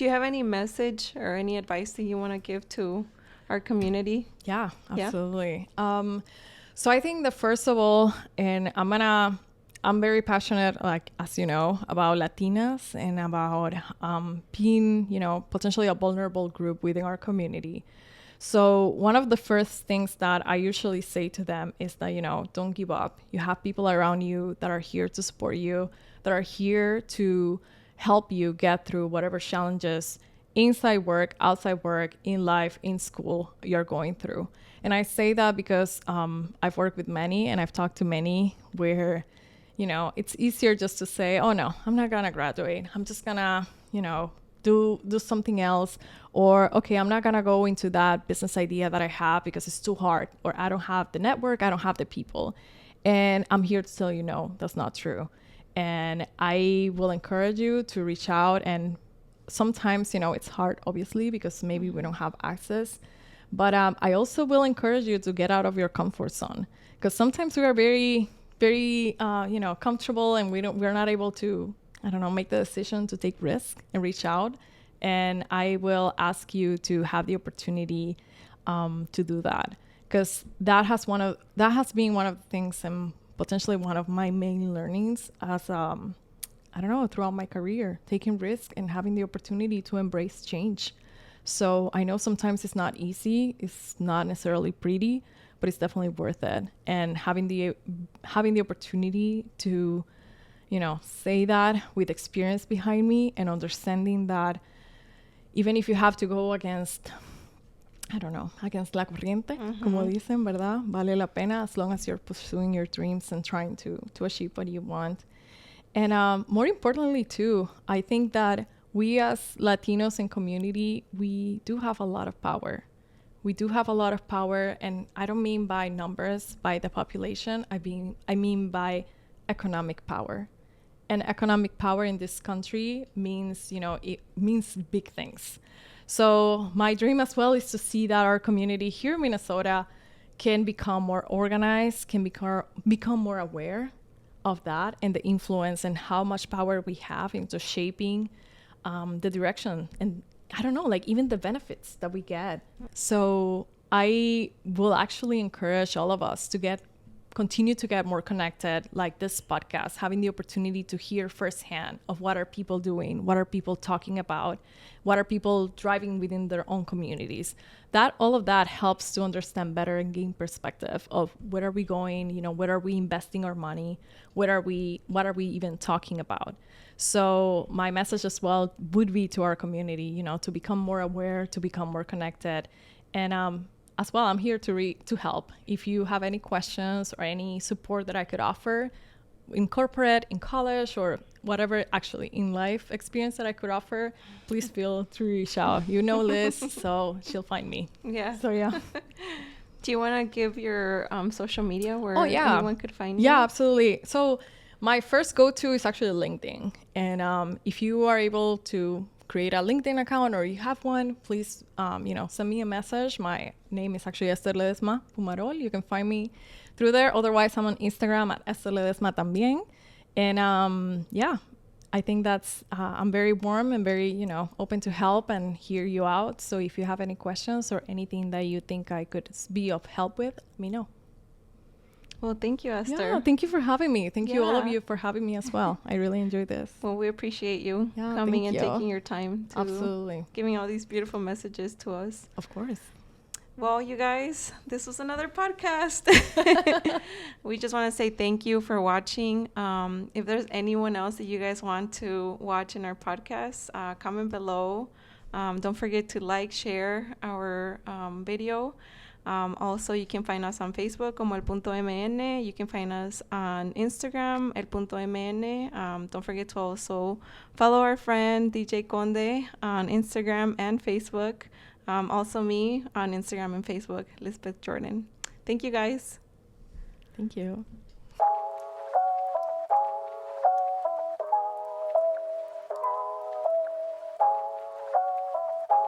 you have any message or any advice that you want to give to our community? Yeah, absolutely. So I think that first of all, and I'm very passionate, like, as you know, about Latinas and about being, potentially a vulnerable group within our community. So one of the first things that I usually say to them is that, don't give up. You have people around you that are here to support you, that are here to help you get through whatever challenges inside work, outside work, in life, in school you're going through. And I say that because I've worked with many and I've talked to many where, it's easier just to say, oh no, I'm not gonna graduate. I'm just gonna, do something else. Or, okay, I'm not gonna go into that business idea that I have because it's too hard, or I don't have the network, I don't have the people. And I'm here to tell you, no, that's not true. And I will encourage you to reach out. And sometimes, it's hard, obviously, because maybe we don't have access. But I also will encourage you to get out of your comfort zone, because sometimes we are very, very, comfortable, and we're not able to, make the decision to take risk and reach out. And I will ask you to have the opportunity to do that, because that has been one of the things and potentially one of my main learnings as throughout my career, taking risk and having the opportunity to embrace change. So I know sometimes it's not easy. It's not necessarily pretty, but it's definitely worth it. And having the opportunity to, say that with experience behind me and understanding that even if you have to go against la corriente, como dicen, ¿verdad? Vale la pena as long as you're pursuing your dreams and trying to achieve what you want. And more importantly, too, I think that we as Latinos in community, we do have a lot of power. We do have a lot of power, and I don't mean by numbers, by the population. I mean by economic power. And economic power in this country means, it means big things. So my dream as well is to see that our community here in Minnesota can become more organized, can become more aware of that and the influence and how much power we have into shaping the direction and even the benefits that we get. So I will actually encourage all of us to continue to get more connected, like this podcast, having the opportunity to hear firsthand of what are people doing, what are people talking about, what are people driving within their own communities. All of that helps to understand better and gain perspective of where are we going, where are we investing our money, what are we even talking about. So my message as well would be to our community, to become more aware, to become more connected. And as well, I'm here to help. If you have any questions or any support that I could offer in corporate, in college, or whatever actually in life experience that I could offer, please feel to reach out. Liz, so she'll find me. Yeah. So yeah. Do you want to give your social media where anyone could find you? Yeah, absolutely. So my first go-to is actually LinkedIn. And if you are able to create a LinkedIn account or you have one, please, send me a message. My name is actually Esther Ledesma Pumarol. You can find me through there. Otherwise, I'm on Instagram at Esther Ledesma también. And I think that's, I'm very warm and very, open to help and hear you out. So if you have any questions or anything that you think I could be of help with, let me know. Well, thank you, Esther. Yeah, thank you for having me. Thank you, all of you, for having me as well. I really enjoyed this. Well, we appreciate you coming and taking your time to Absolutely. Giving all these beautiful messages to us. Of course. Well, you guys, this was another podcast. We just want to say thank you for watching. If there's anyone else that you guys want to watch in our podcast, comment below. Don't forget to like, share our video. Also, you can find us on Facebook como El Punto MN. You can find us on Instagram, El Punto MN. Don't forget to also follow our friend DJ Conde on Instagram and Facebook. Also me on Instagram and Facebook, Lisbeth Jordan. Thank you, guys. Thank you.